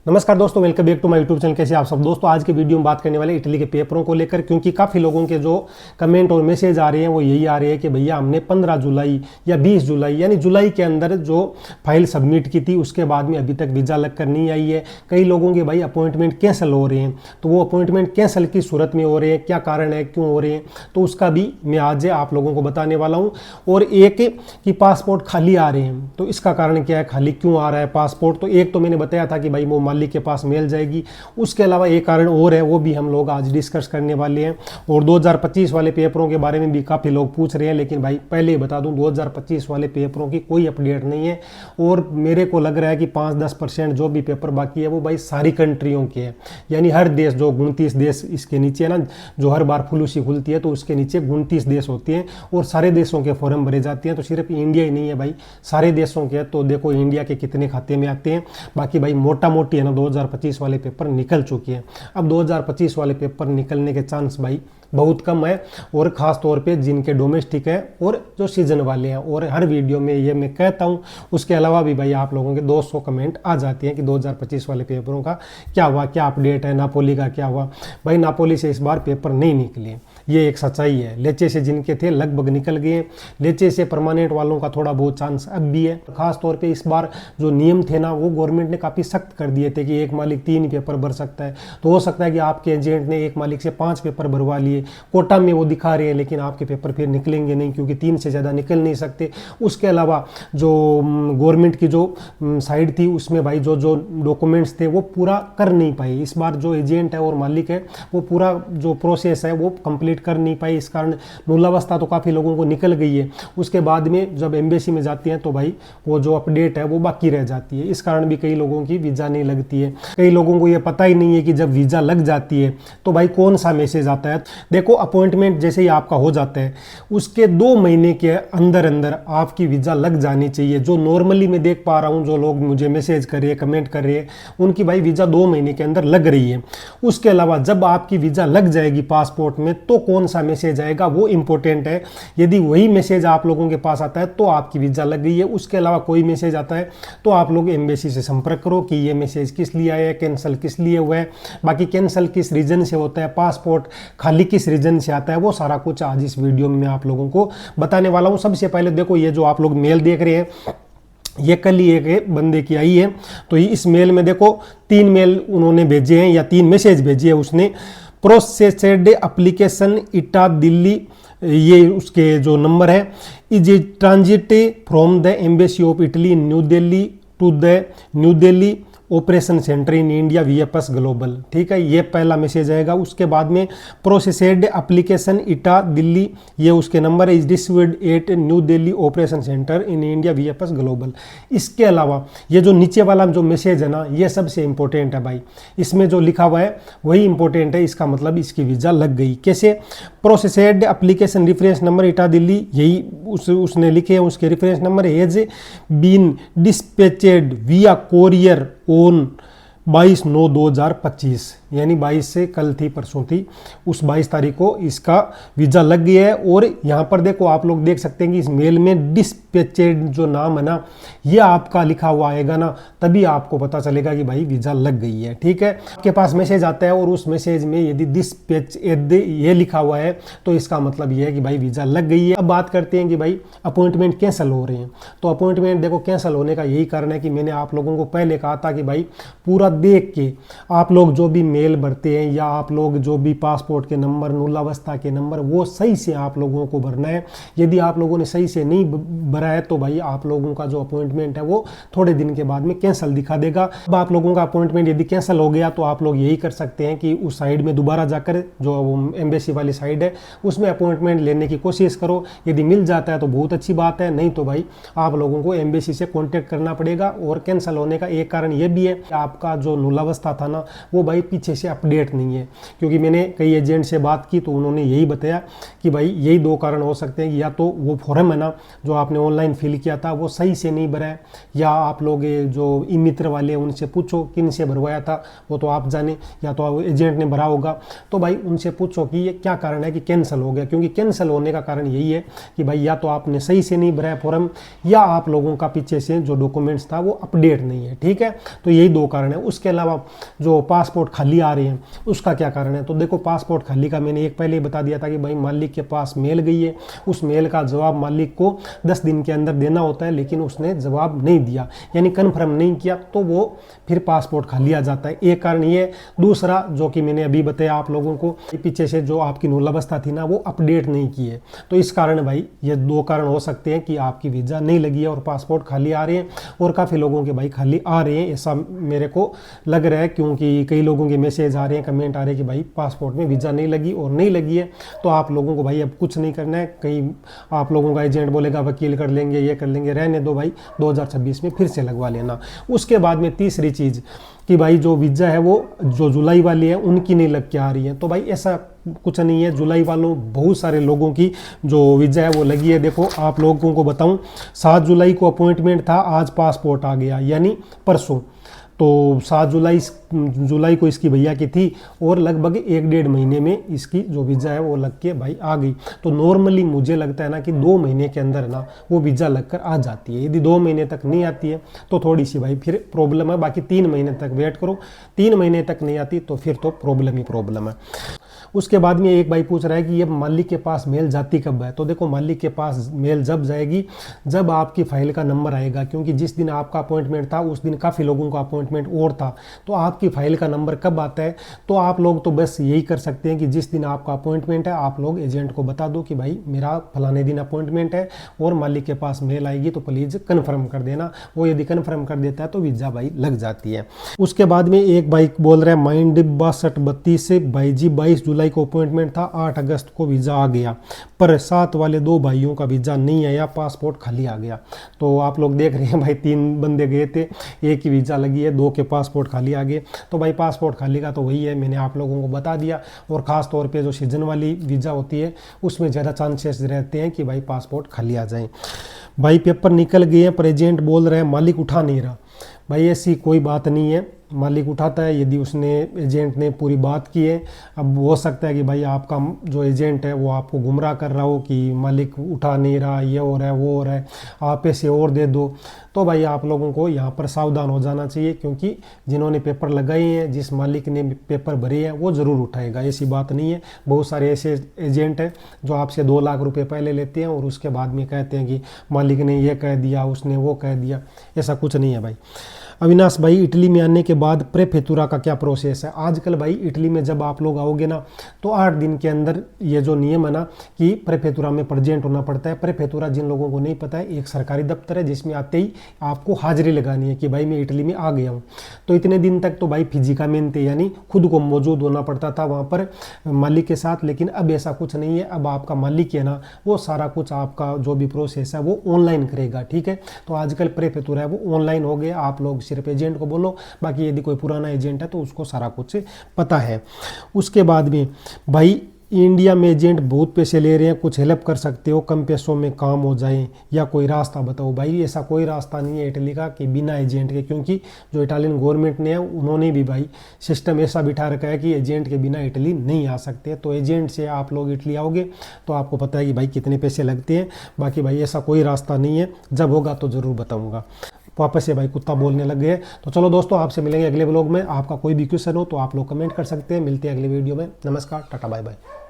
नमस्कार दोस्तों, welcome back to my YouTube channel. कैसे आप सब दोस्तों। आज के वीडियो में बात करने वाले इटली के पेपरों को लेकर, क्योंकि काफ़ी लोगों के जो कमेंट और मैसेज आ रहे हैं वो यही आ रहे हैं कि भैया हमने 15 जुलाई या 20 जुलाई यानी जुलाई के अंदर जो फाइल सबमिट की थी उसके बाद में अभी तक वीज़ा लग कर नहीं आई है। कई लोगों के भाई अपॉइंटमेंट कैंसिल हो रहे हैं, तो वो अपॉइंटमेंट कैंसिल की सूरत में हो रहे हैं, क्या कारण है, क्यों हो रहे हैं, तो उसका भी मैं आज आप लोगों को बताने वाला हूँ। और एक कि पासपोर्ट खाली आ रहे हैं, तो इसका कारण क्या है, खाली क्यों आ रहा है पासपोर्ट। तो एक तो मैंने बताया था कि भाई वो मालिक के पास मिल जाएगी। उसके अलावा एक कारण और है, वो भी हम लोग आज डिस्कस करने वाले हैं। और 2025 वाले पेपरों के बारे में भी काफ़ी लोग पूछ रहे हैं, लेकिन भाई पहले ही बता दूं 2025 वाले पेपरों की कोई अपडेट नहीं है। और मेरे को लग रहा है कि 5-10% जो भी पेपर बाकी है वो भाई सारी कंट्रियों के हैं, यानी हर देश, जो 29 देश इसके नीचे है ना, जो हर बार फुलूसी खुलती है तो उसके नीचे 29 देश होते हैं और सारे देशों के फॉर्म भरे जाते हैं। तो सिर्फ इंडिया ही नहीं है भाई, सारे देशों के। तो देखो इंडिया के कितने खाते में आते हैं। बाकी भाई मोटा मोटी है ना 2025 वाले पेपर निकल चुके हैं। अब 2025 वाले पेपर निकलने के चांस भाई बहुत कम है, और ख़ास तौर पे जिनके डोमेस्टिक है और जो सीजन वाले हैं। और हर वीडियो में ये मैं कहता हूँ। उसके अलावा भी भाई आप लोगों के 200 कमेंट आ जाते हैं कि 2025 वाले पेपरों का क्या हुआ, क्या अपडेट है, नापोली का क्या हुआ। भाई नापोली से इस बार पेपर नहीं निकले, ये एक सच्चाई है। लेचे से जिनके थे लगभग निकल गए। लेचे से परमानेंट वालों का थोड़ा बहुत चांस अब भी है। खास तौर पे इस बार जो नियम थे ना वो गवर्नमेंट ने काफ़ी सख्त कर दिए थे कि एक मालिक 3 पेपर भर सकता है। तो हो सकता है कि आपके एजेंट ने एक मालिक से 5 पेपर भरवा लिए, कोटा में वो दिखा रहे हैं, लेकिन आपके पेपर फिर निकलेंगे नहीं, क्योंकि 3 से ज़्यादा निकल नहीं सकते। उसके अलावा जो गवर्नमेंट की जो साइड थी उसमें भाई जो जो डॉक्यूमेंट्स थे वो पूरा कर नहीं पाए। इस बार जो एजेंट है और मालिक है वो पूरा जो प्रोसेस है वो कंप्लीट कर नहीं पाए। इस कारण मूलावस्था तो काफ़ी लोगों को निकल गई है। उसके बाद में जब एम्बेसी में जाती हैं तो भाई वो जो अपडेट है वो बाकी रह जाती है। इस कारण भी कई लोगों की वीज़ा नहीं लगती है। कई लोगों को ये पता ही नहीं है कि जब वीज़ा लग जाती है तो भाई कौन सा मैसेज आता है। देखो अपॉइंटमेंट जैसे ही आपका हो जाता है उसके 2 महीने के अंदर अंदर आपकी वीज़ा लग जानी चाहिए। जो नॉर्मली मैं देख पा रहा हूँ, जो लोग मुझे मैसेज कर रहे हैं, कमेंट कर रहे हैं, उनकी भाई वीज़ा 2 महीने के अंदर लग रही है। उसके अलावा जब आपकी वीज़ा लग जाएगी पासपोर्ट में तो कौन सा मैसेज आएगा वो इंपॉर्टेंट है। यदि वही मैसेज आप लोगों के पास आता है तो आपकी वीज़ा लग गई है। उसके अलावा कोई मैसेज आता है तो आप लोग एम्बेसी से संपर्क करो कि ये मैसेज किस लिए आया है, कैंसिल किस लिए हुआ है, बाकी कैंसिल किस रीजन से होता है, पासपोर्ट खाली किस रीजन से आता है, वो सारा कुछ आज इस वीडियो में मैं आप लोगों को बताने वाला हूँ। सबसे पहले देखो ये जो आप लोग मेल देख रहे हैं ये कल ही एक बंदे की आई है। तो इस मेल में देखो 3 मेल उन्होंने भेजे हैं या 3 मैसेज भेजे हैं उसने। प्रोसेस्ड एप्लीकेशन इटा दिल्ली, ये उसके जो नंबर है, is transit from the embassy of Italy New Delhi to the New Delhi operation centre in India VFS Global. ठीक है, ये पहला मैसेज आएगा। उसके बाद में प्रोसेस्ड एप्लीकेशन इटा दिल्ली, ये उसके नंबर है, is distributed at New Delhi operation centre in India VFS Global. इसके अलावा ये जो नीचे वाला जो मैसेज है ना ये सबसे इंपॉर्टेंट है भाई। इसमें जो लिखा हुआ है वही इंपॉर्टेंट है। इसका मतलब इसकी वीज़ा लग गई। कैसे? प्रोसेस्ड एप्लीकेशन रेफरेंस नंबर इटा दिल्ली, यही उसने लिखे हैं, उसके रेफरेंस नंबर हैज बीन डिस्पैचेड विया कोरियर ऑन 22/9/2025, यानी 22 से कल थी, परसों थी, उस 22 तारीख को इसका वीज़ा लग गया है। और यहाँ पर देखो आप लोग देख सकते हैं कि इस मेल में डिस्पैचेड जो नाम है ना ये आपका लिखा हुआ आएगा ना, तभी आपको पता चलेगा कि भाई वीज़ा लग गई है। ठीक है, आपके पास मैसेज आता है और उस मैसेज में यदि डिस्पैचेड ये लिखा हुआ है तो इसका मतलब ये है कि भाई वीज़ा लग गई है। अब बात करते हैं कि भाई अपॉइंटमेंट कैंसिल हो रहे हैं। तो अपॉइंटमेंट देखो कैंसिल होने का यही कारण है कि मैंने आप लोगों को पहले कहा था कि भाई पूरा देख के आप लोग जो भी मेल भरते हैं या आप लोग जो भी पासपोर्ट के नंबर, मूलावस्था के नंबर, वो सही से आप लोगों को भरना है। यदि आप लोगों ने सही से नहीं भरा है तो भाई आप लोगों का जो अपॉइंटमेंट है वो थोड़े दिन के बाद में कैंसिल दिखा देगा। अब आप लोगों का अपॉइंटमेंट यदि कैंसिल हो गया तो आप लोग यही कर सकते हैं कि उस साइड में दोबारा जाकर, जो एम्बेसी वाली साइड है उसमें अपॉइंटमेंट लेने की कोशिश करो। यदि मिल जाता है तो बहुत अच्छी बात है, नहीं तो भाई आप लोगों को एम्बेसी से कॉन्टेक्ट करना पड़ेगा। और कैंसिल होने का एक कारण ये भी है कि आपका जो मूलावस्था था ना वो भाई पीछे से अपडेट नहीं है। क्योंकि मैंने कई एजेंट से बात की तो उन्होंने यही बताया कि भाई यही 2 कारण हो सकते हैं, या तो वो फॉर्म है ना जो आपने ऑनलाइन फिल किया था वो सही से नहीं भरा है, या आप लोग जो ई मित्र वाले उनसे पूछो किन से भरवाया था, वो तो आप जाने, या तो एजेंट ने भरा होगा। तो भाई उनसे पूछो कि ये क्या कारण है कि कैंसिल हो गया। क्योंकि कैंसिल होने का कारण यही है कि भाई या तो आपने सही से नहीं भरा फॉर्म, या आप लोगों का पीछे से जो डॉक्यूमेंट्स था वो अपडेट नहीं है। ठीक है, तो यही 2 कारण है। उसके अलावा जो पासपोर्ट खाली आ रहे हैं उसका क्या कारण है? तो देखो, पासपोर्ट खाली का मैंने एक पहले ही बता दिया था कि भाई मालिक के पास मेल गई है, उस मेल का जवाब मालिक को 10 दिन के अंदर देना होता है, लेकिन उसने जवाब नहीं दिया यानी कन्फर्म नहीं किया, तो वो फिर पासपोर्ट खाली आ जाता है। एक कारण ये। दूसरा, जो कि मैंने अभी बताया आप लोगों को, पीछे से जो आपकी नूलावस्था थी ना वो अपडेट नहीं की है, तो इस कारण भाई ये 2 कारण हो सकते हैं कि आपकी वीज़ा नहीं लगी है और पासपोर्ट खाली आ रहे हैं। और काफ़ी लोगों के भाई खाली आ रहे हैं, ऐसा मेरे को लग रहा है, क्योंकि कई लोगों के मैसेज आ रहे हैं, कमेंट आ रहे हैं कि भाई पासपोर्ट में वीज़ा नहीं लगी और नहीं लगी है। तो आप लोगों को भाई अब कुछ नहीं करना है। कहीं आप लोगों का एजेंट बोलेगा वकील कर लेंगे, ये कर लेंगे, रहने दो भाई, 2026 में फिर से लगवा लेना। उसके बाद में तीसरी चीज़ कि भाई जो वीज़ा है वो जो जुलाई वाली है उनकी नहीं लग के आ रही है, तो भाई ऐसा कुछ नहीं है। जुलाई वालों बहुत सारे लोगों की जो वीज़ा है वो लगी है। देखो आप लोगों को बताऊं, 7 जुलाई को अपॉइंटमेंट था, आज पासपोर्ट आ गया यानी परसों। तो 7 जुलाई को इसकी भैया की थी और लगभग 1-1.5 महीने में इसकी जो वीज़ा है वो लग के भाई आ गई। तो नॉर्मली मुझे लगता है ना कि 2 महीने के अंदर ना वो वीज़ा लगकर आ जाती है। यदि 2 महीने तक नहीं आती है तो थोड़ी सी भाई फिर प्रॉब्लम है, बाकी 3 महीने तक वेट करो। 3 महीने तक नहीं आती तो फिर तो प्रॉब्लम ही प्रॉब्लम है। उसके बाद में एक भाई पूछ रहा है कि ये मालिक के पास मेल जाती कब है? तो देखो, मालिक के पास मेल जब जाएगी जब आपकी फाइल का नंबर आएगा, क्योंकि जिस दिन आपका अपॉइंटमेंट था उस दिन काफ़ी लोगों का अपॉइंटमेंट और था। तो आपकी फाइल का नंबर कब आता है? तो आप लोग तो बस यही कर सकते हैं कि जिस दिन आपका अपॉइंटमेंट है आप लोग एजेंट को बता दो कि भाई मेरा फलाने दिन अपॉइंटमेंट है और मालिक के पास मेल आएगी, तो प्लीज़ कन्फर्म कर देना। वो यदि कन्फर्म कर देता है तो वीज़ा भाई लग जाती है। उसके बाद में एक भाई बोल रहा है माइंड 6232 से, भाई जी 22 जुलाई को अपॉइंटमेंट था, 8 अगस्त को वीज़ा आ गया, पर साथ वाले 2 भाइयों का वीज़ा नहीं आया, पासपोर्ट खाली आ गया। तो आप लोग देख रहे हैं भाई 3 बंदे गए थे, एक ही वीज़ा लगी है, 2 के पासपोर्ट खाली आ गए। तो भाई पासपोर्ट खाली का तो वही है, मैंने आप लोगों को बता दिया। और ख़ास तौर पे जो सीजन वाली वीज़ा होती है उसमें ज़्यादा चांसेस रहते हैं कि भाई पासपोर्ट खाली आ जाए। भाई पेपर निकल गए हैं पर एजेंट बोल रहे हैं मालिक उठा नहीं रहा। भाई ऐसी कोई बात नहीं है, मालिक उठाता है यदि उसने एजेंट ने पूरी बात की है। अब हो सकता है कि भाई आपका जो एजेंट है वो आपको गुमराह कर रहा हो कि मालिक उठा नहीं रहा, ये हो रहा है वो हो रहा है, आप पैसे और दे दो। तो भाई आप लोगों को यहाँ पर सावधान हो जाना चाहिए, क्योंकि जिन्होंने पेपर लगाए हैं, जिस मालिक ने पेपर भरे हैं वो ज़रूर उठाएगा, ऐसी बात नहीं है। बहुत सारे ऐसे एजेंट हैं जो आपसे 2 लाख रुपए पहले लेते हैं और उसके बाद में कहते हैं कि मालिक ने ये कह दिया, उसने वो कह दिया। ऐसा कुछ नहीं है भाई। अविनाश भाई, इटली में आने के बाद प्रेफेतुरा का क्या प्रोसेस है? आजकल भाई इटली में जब आप लोग आओगे ना तो 8 दिन के अंदर ये जो नियम है ना कि प्रेफेतुरा में प्रेजेंट होना पड़ता है। प्रेफेतुरा जिन लोगों को नहीं पता है, एक सरकारी दफ्तर है जिसमें आते ही आपको हाजिरी लगानी है कि भाई मैं इटली में आ गया हूँ। तो इतने दिन तक तो भाई फिजिकामेंटे यानी खुद को मौजूद होना पड़ता था वहाँ पर मालिक के साथ, लेकिन अब ऐसा कुछ नहीं है। अब आपका मालिक है ना वो सारा कुछ आपका जो भी प्रोसेस है वो ऑनलाइन करेगा, ठीक है। तो आजकल प्रेफेतुरा है वो ऑनलाइन हो गया। आप लोग सिर्फ एजेंट को बोलो, बाकी यदि कोई पुराना एजेंट है तो उसको सारा कुछ पता है। उसके बाद में भाई इंडिया में एजेंट बहुत पैसे ले रहे हैं, कुछ हेल्प कर सकते हो, कम पैसों में काम हो जाए या कोई रास्ता बताओ। भाई ऐसा कोई रास्ता नहीं है इटली का कि बिना एजेंट के, क्योंकि जो इटालियन गवर्नमेंट ने है उन्होंने भी भाई सिस्टम ऐसा बिठा रखा है कि एजेंट के बिना इटली नहीं आ सकते। तो एजेंट से आप लोग इटली आओगे तो आपको पता है कि भाई कितने पैसे लगते हैं। बाकी भाई ऐसा कोई रास्ता नहीं है, जब होगा तो ज़रूर बताऊँगा। वापस से भाई कुत्ता बोलने लग गए। तो चलो दोस्तों, आपसे मिलेंगे अगले ब्लॉग में। आपका कोई भी क्वेश्चन हो तो आप लोग कमेंट कर सकते हैं। मिलते हैं अगले वीडियो में। नमस्कार, टाटा, बाय बाय।